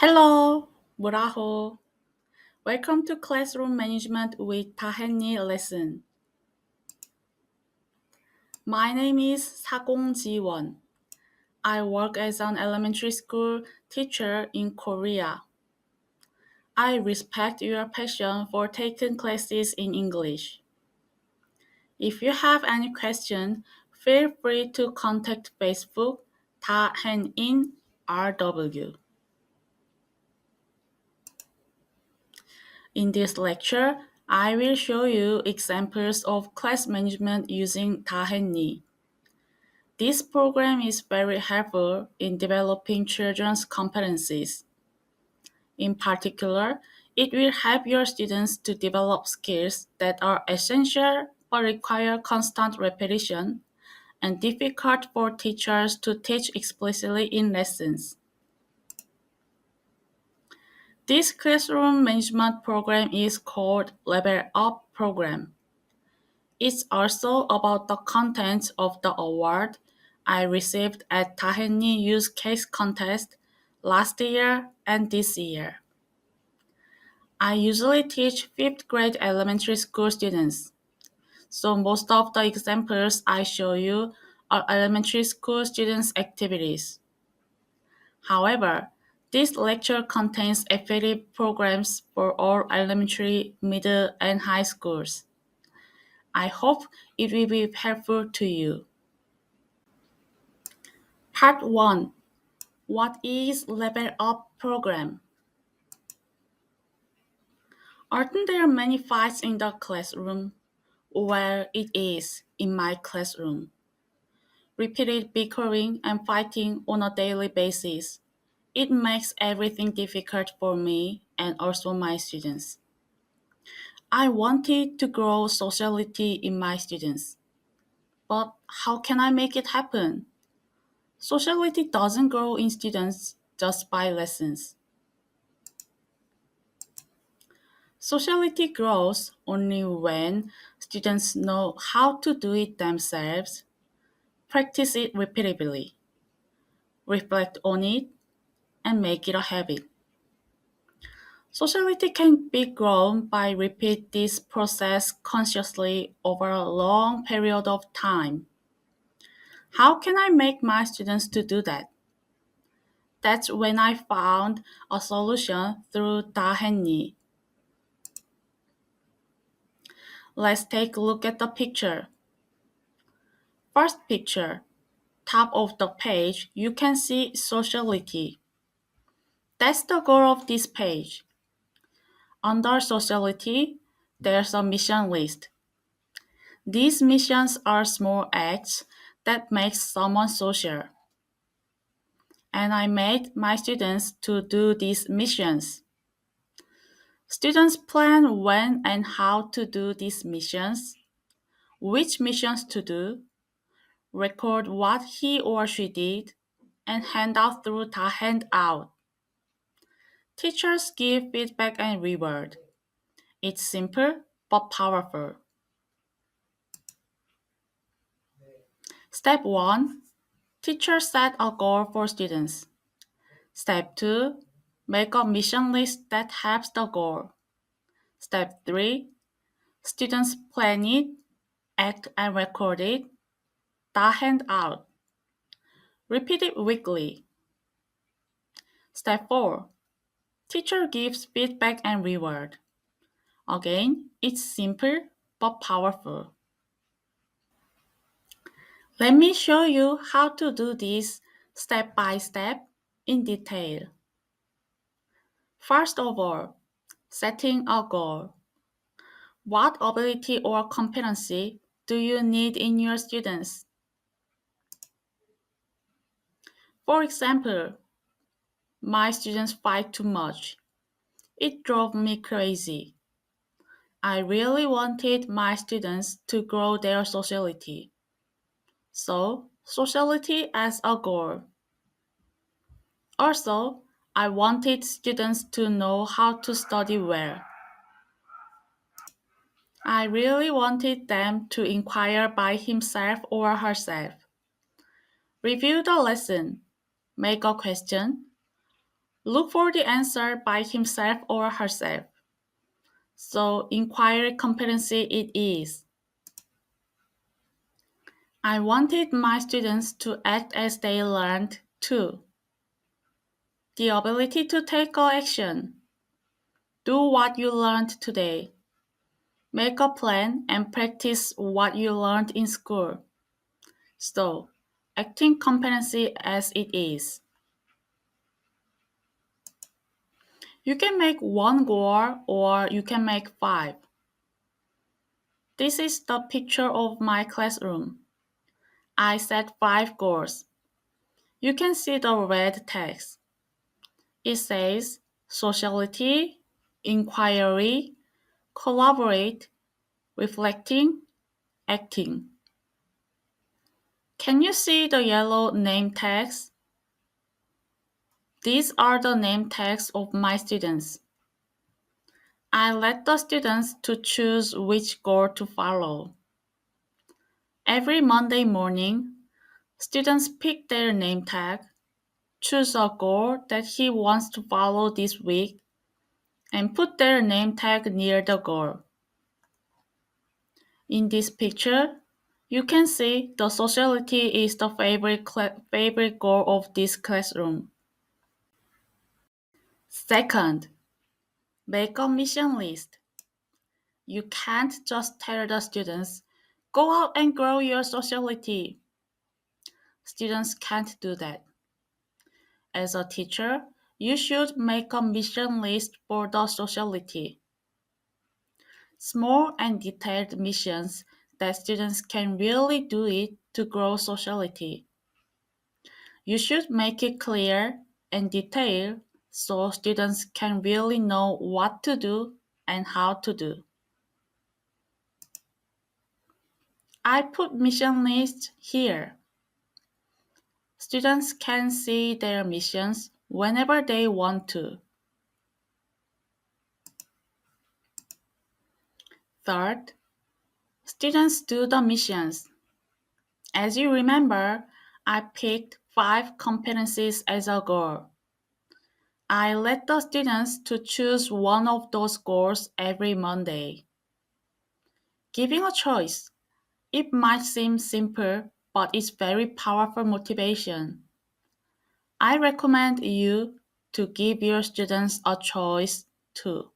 Hello, Muraho. Welcome to Classroom Management with Taheni lesson. My name is Sagong Ji-won. I work as an elementary school teacher in Korea. I respect your passion for taking classes in English. If you have any question, feel free to contact Facebook Tahenin RW. In this lecture, I will show you examples of class management using Taheni. This program is very helpful in developing children's competencies. In particular, it will help your students to develop skills that are essential but require constant repetition and difficult for teachers to teach explicitly in lessons. This classroom management program is called Level Up Program. It's also about the content of the award I received at Taheni Use Case Contest last year and this year. I usually teach 5th grade elementary school students, so most of the examples I show you are elementary school students' activities. However, this lecture contains effective programs for all elementary, middle, and high schools. I hope it will be helpful to you. Part 1. What is Level Up Program? Aren't there many fights in the classroom? Well, it is in my classroom. Repeated bickering and fighting on a daily basis. It makes everything difficult for me and also my students. I wanted to grow sociality in my students. But how can I make it happen? Sociality doesn't grow in students just by lessons. Sociality grows only when students know how to do it themselves, practice it repeatedly, reflect on it, and make it a habit. Sociality can be grown by repeat this process consciously over a long period of time. How can I make my students to do that? That's when I found a solution through Dahenni. Let's take a look at the picture. First picture, top of the page, you can see sociality. That's the goal of this page. Under sociality, there's a mission list. These missions are small acts that make someone social. And I made my students to do these missions. Students plan when and how to do these missions, which missions to do, record what he or she did, and hand out through the handout. Teachers give feedback and reward. It's simple but powerful. Step 1. Teachers set a goal for students. Step 2. Make a mission list that helps the goal. Step 3. Students plan it, act and record it, the handout. Repeat it weekly. Step 4. Teacher gives feedback and reward. Again, it's simple but powerful. Let me show you how to do this step by step in detail. First of all, setting a goal. What ability or competency do you need in your students? For example, my students fight too much. It drove me crazy. I really wanted my students to grow their sociality. So, sociality as a goal. Also, I wanted students to know how to study well. I really wanted them to inquire by himself or herself. Review the lesson, make a question, Look for the answer by himself or herself. So, inquiry competency it is. I wanted my students to act as they learned too. The ability to take action. Do what you learned today. Make a plan and practice what you learned in school. So, acting competency as it is. You can make one goal or you can make 5. This is the picture of my classroom. I set 5 goals. You can see the red text. It says sociality, inquiry, collaborate, reflecting, acting. Can you see the yellow name tags? These are the name tags of my students. I let the students to choose which goal to follow. Every Monday morning, students pick their name tag, choose a goal that he wants to follow this week, and put their name tag near the goal. In this picture, you can see the sociality is the favorite goal of this classroom. Second, make a mission list. You can't just tell the students, go out and grow your sociality. Students can't do that. As a teacher, you should make a mission list for the sociality. Small and detailed missions that students can really do it to grow sociality. You should make it clear and detailed so students can really know what to do and how to do. I put mission lists here. Students can see their missions whenever they want to. Third, students do the missions. As you remember, I picked 5 competencies as a goal. I let the students to choose one of those goals every Monday. Giving a choice. It might seem simple, but it's very powerful motivation. I recommend you to give your students a choice too.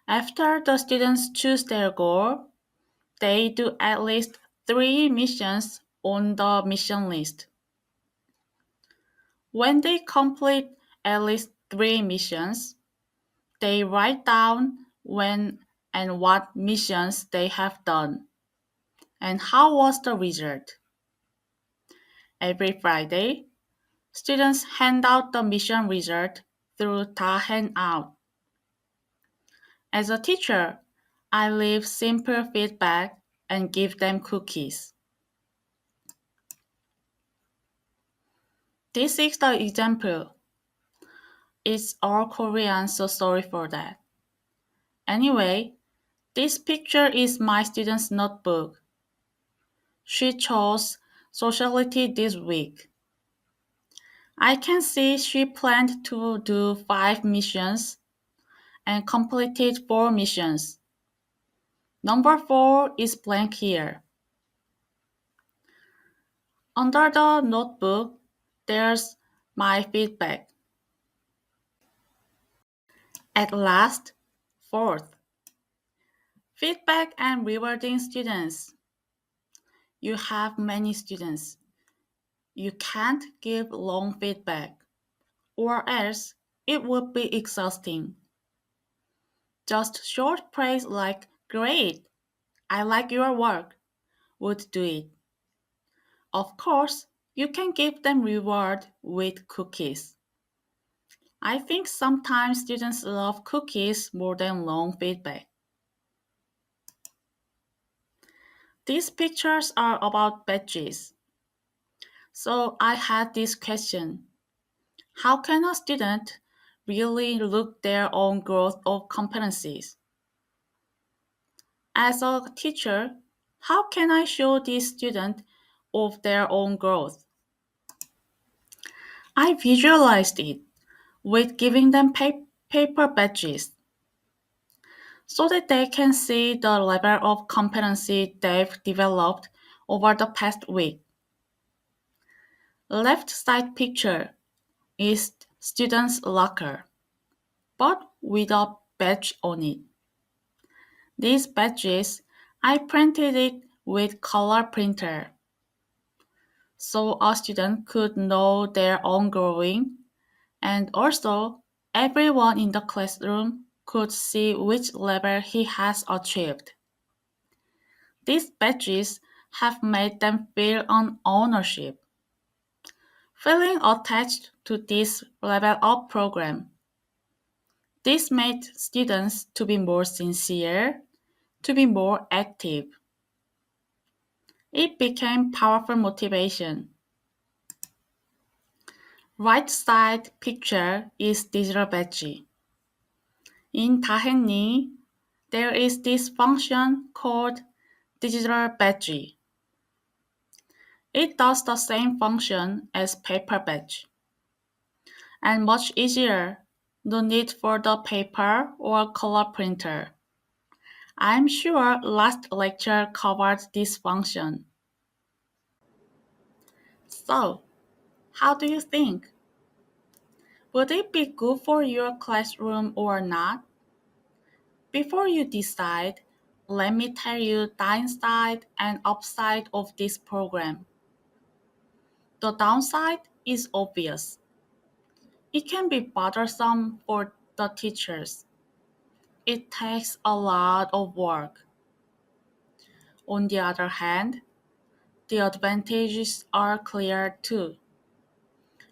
After the students choose their goal, they do at least 3 missions on the mission list. When they complete at least 3 missions, they write down when and what missions they have done and how was the result. Every Friday, students hand out the mission result through the handout. As a teacher, I leave simple feedback and give them cookies. This is the example. It's all Korean, so sorry for that. Anyway, this picture is my student's notebook. She chose sociality this week. I can see she planned to do 5 missions and completed 4 missions. Number 4 is blank here. Under the notebook, there's my feedback. At last, fourth, feedback and rewarding students. You have many students. You can't give long feedback, or else it would be exhausting. Just short praise like, great, I like your work, would do it. Of course, you can give them reward with cookies. I think sometimes students love cookies more than long feedback. These pictures are about badges. So I had this question. How can a student really look their own growth of competencies? As a teacher, how can I show this student of their own growth? I visualized it with giving them paper badges so that they can see the level of competency they've developed over the past week. Left side picture is student's locker, but with a badge on it. These badges, I printed it with color printer, so a student could know their own growing, and also everyone in the classroom could see which level he has achieved. These badges have made them feel an ownership, feeling attached to this level up program. This made students to be more sincere, to be more active. It became powerful motivation. Right side picture is digital badge. In Dahenni, there is this function called digital badge. It does the same function as paper badge and much easier. No need for the paper or color printer. I'm sure last lecture covered this function. So, how do you think? Would it be good for your classroom or not? Before you decide, let me tell you the downside and upside of this program. The downside is obvious. It can be bothersome for the teachers. It takes a lot of work. On the other hand, the advantages are clear too.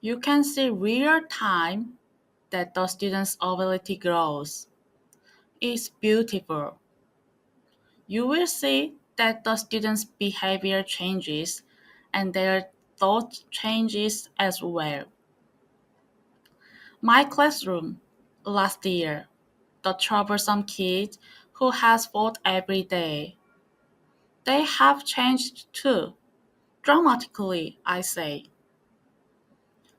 You can see real time that the student's ability grows. It's beautiful. You will see that the student's behavior changes and their thought changes as well. My classroom last year, the troublesome kid who has fought every day, they have changed too, dramatically, I say.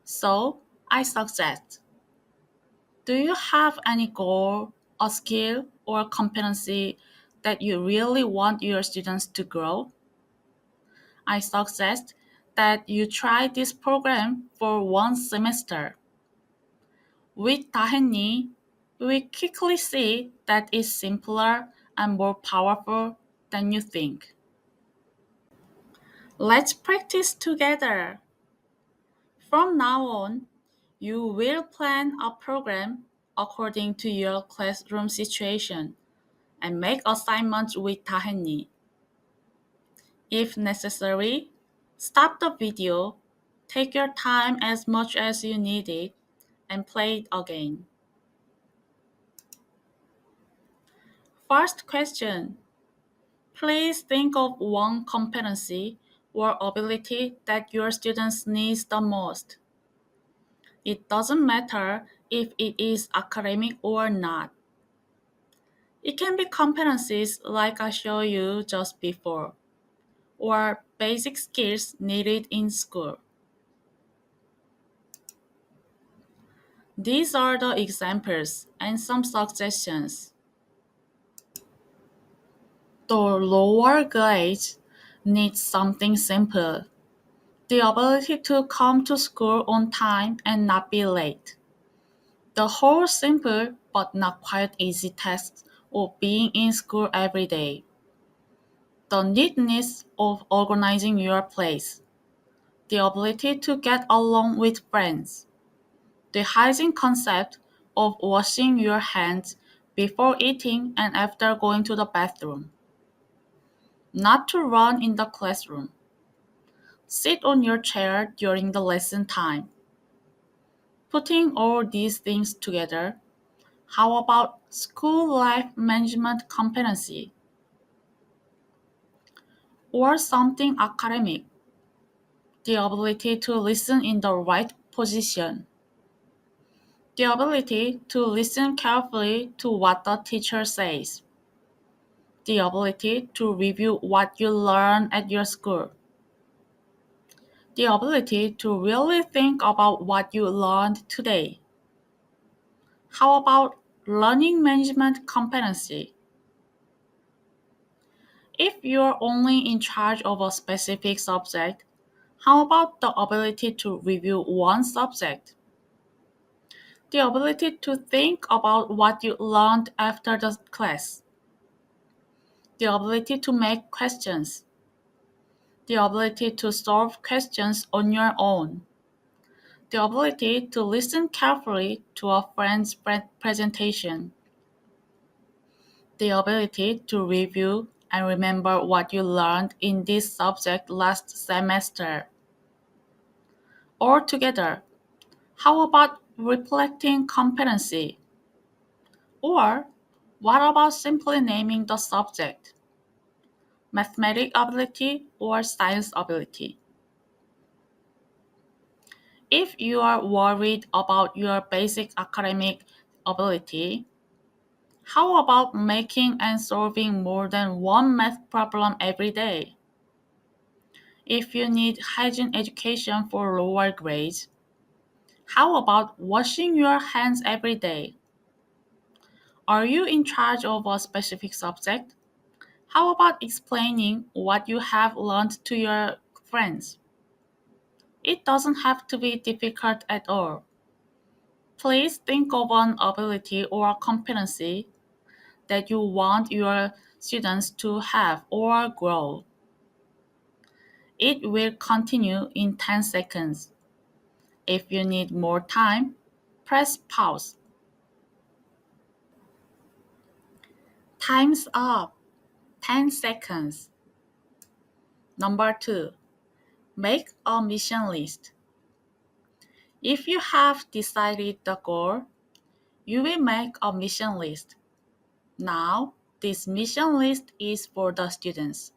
So, I suggest. Do you have any goal, a skill, or competency that you really want your students to grow? I suggest that you try this program for one semester. With Dahenni, we quickly see that it's simpler and more powerful than you think. Let's practice together. From now on, you will plan a program according to your classroom situation and make assignments with Dahenni. If necessary, stop the video, take your time as much as you need it, and play it again. First question. Please think of one competency or ability that your students need the most. It doesn't matter if it is academic or not. It can be competencies like I showed you just before, or basic skills needed in school. These are the examples and some suggestions. The lower grades need something simple. The ability to come to school on time and not be late. The whole simple but not quite easy task of being in school every day. The neatness of organizing your place. The ability to get along with friends. The hygiene concept of washing your hands before eating and after going to the bathroom. Not to run in the classroom. Sit on your chair during the lesson time. Putting all these things together, how about school life management competency? Or something academic, the ability to listen in the right position, the ability to listen carefully to what the teacher says, the ability to review what you learn at your school, The ability to really think about what you learned today. How about learning management competency? If you're only in charge of a specific subject, how about the ability to review one subject? The ability to think about what you learned after the class. The ability to make questions. The ability to solve questions on your own. The ability to listen carefully to a friend's presentation. The ability to review and remember what you learned in this subject last semester. Or together, how about reflecting competency? Or what about simply naming the subject? Mathematics ability or science ability? If you are worried about your basic academic ability, how about making and solving more than one math problem every day? If you need hygiene education for lower grades, how about washing your hands every day? Are you in charge of a specific subject? How about explaining what you have learned to your friends? It doesn't have to be difficult at all. Please think of an ability or competency that you want your students to have or grow. It will continue in 10 seconds. If you need more time, press pause. Time's up. 10 seconds. Number 2. Make a mission list. If you have decided the goal, you will make a mission list. Now, this mission list is for the students.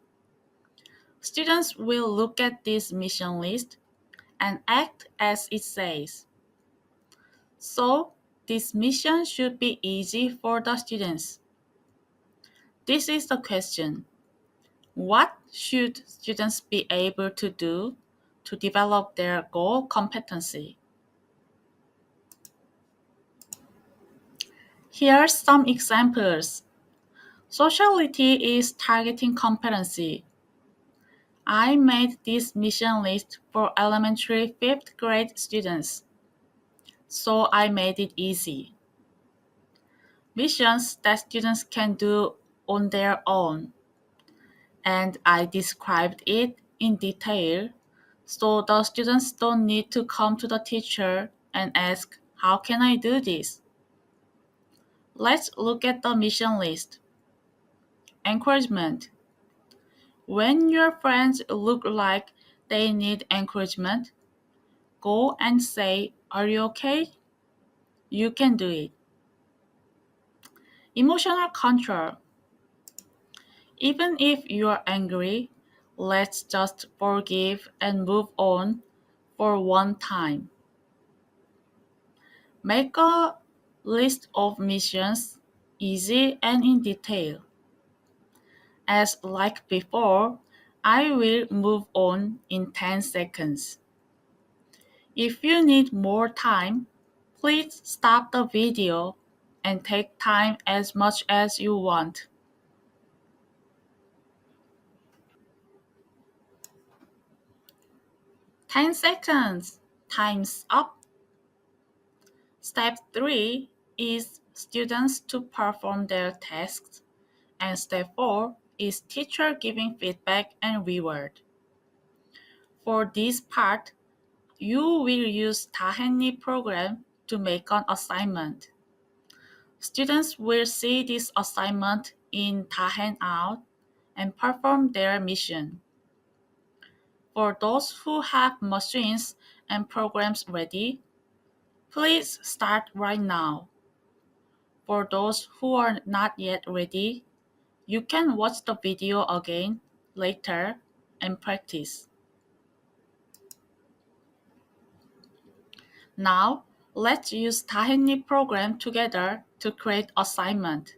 Students will look at this mission list and act as it says. So, this mission should be easy for the students. This is the question. What should students be able to do to develop their goal competency? Here are some examples. Sociality is targeting competency. I made this mission list for elementary 5th grade students, so I made it easy. Missions that students can do on their own, and I described it in detail so the students don't need to come to the teacher and ask, how can I do this? Let's look at the mission list. Encouragement. When your friends look like they need encouragement, go and say, are you okay? You can do it. Emotional control. Even if you are angry, let's just forgive and move on for one time. Make a list of missions, easy and in detail. As like before, I will move on in 10 seconds. If you need more time, please stop the video and take time as much as you want. "10 seconds. Time's up." Step 3 is students to perform their tasks, and step 4 is teacher giving feedback and reward. For this part, you will use Taheni program to make an assignment. Students will see this assignment in Tahen Out and perform their mission. For those who have machines and programs ready, please start right now. For those who are not yet ready, you can watch the video again later and practice. Now, let's use Taheni program together to create assignment.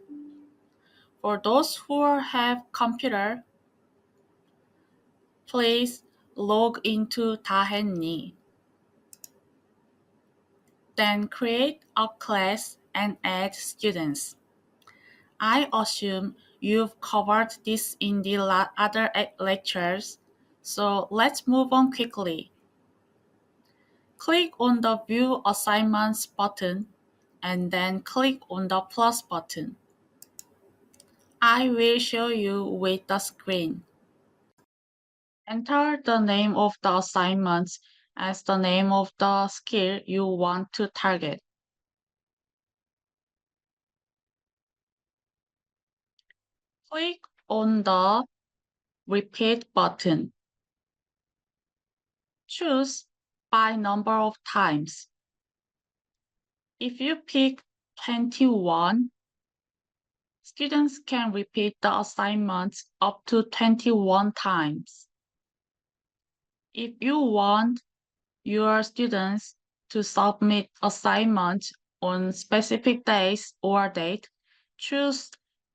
For those who have computer, please log into 다했니. Then create a class and add students. I assume you've covered this in the other lectures, so let's move on quickly. Click on the View Assignments button and then click on the plus button. I will show you with the screen. Enter the name of the assignment as the name of the skill you want to target. Click on the Repeat button. Choose by number of times. If you pick 21, students can repeat the assignment up to 21 times. If you want your students to submit assignments on specific days or date, choose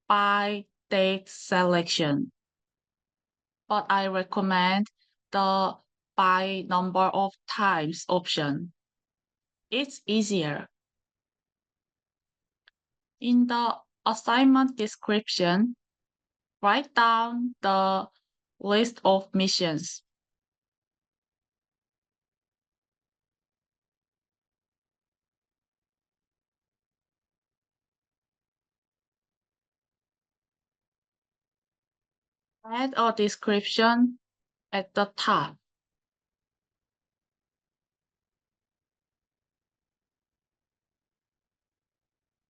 by date selection. But I recommend the by number of times option. It's easier. In the assignment description, write down the list of missions. Add a description at the top.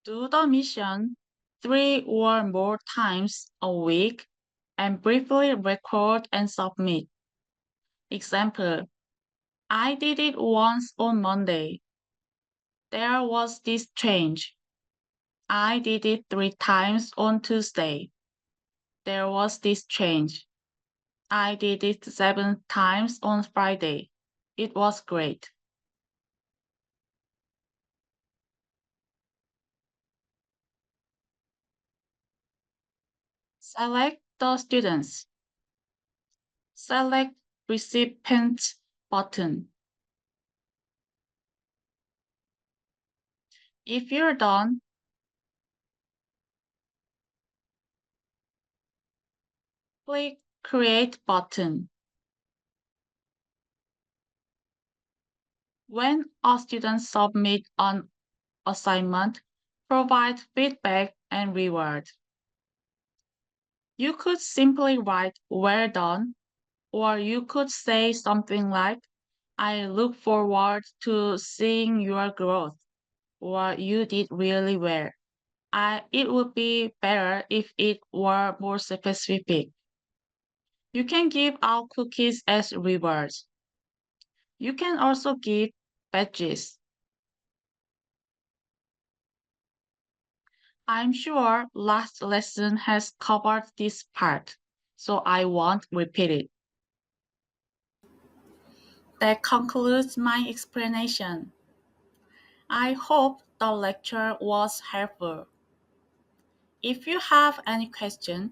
Do the mission 3 or more times a week and briefly record and submit. Example, I did it once on Monday. There was this change. I did it 3 times on Tuesday. There was this change. I did it 7 times on Friday. It was great. Select the students. Select Recipient button. If you're done, click Create button. When a student submits an assignment, provide feedback and reward. You could simply write well done, or you could say something like, I look forward to seeing your growth, or you did really well. It would be better if it were more specific. You can give out cookies as rewards. You can also give badges. I'm sure last lesson has covered this part, so I won't repeat it. That concludes my explanation. I hope the lecture was helpful. If you have any question,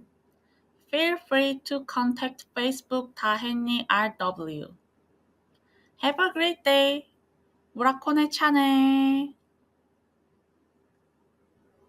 feel free to contact Facebook 다혜니 RW. Have a great day. 무라코네 차네.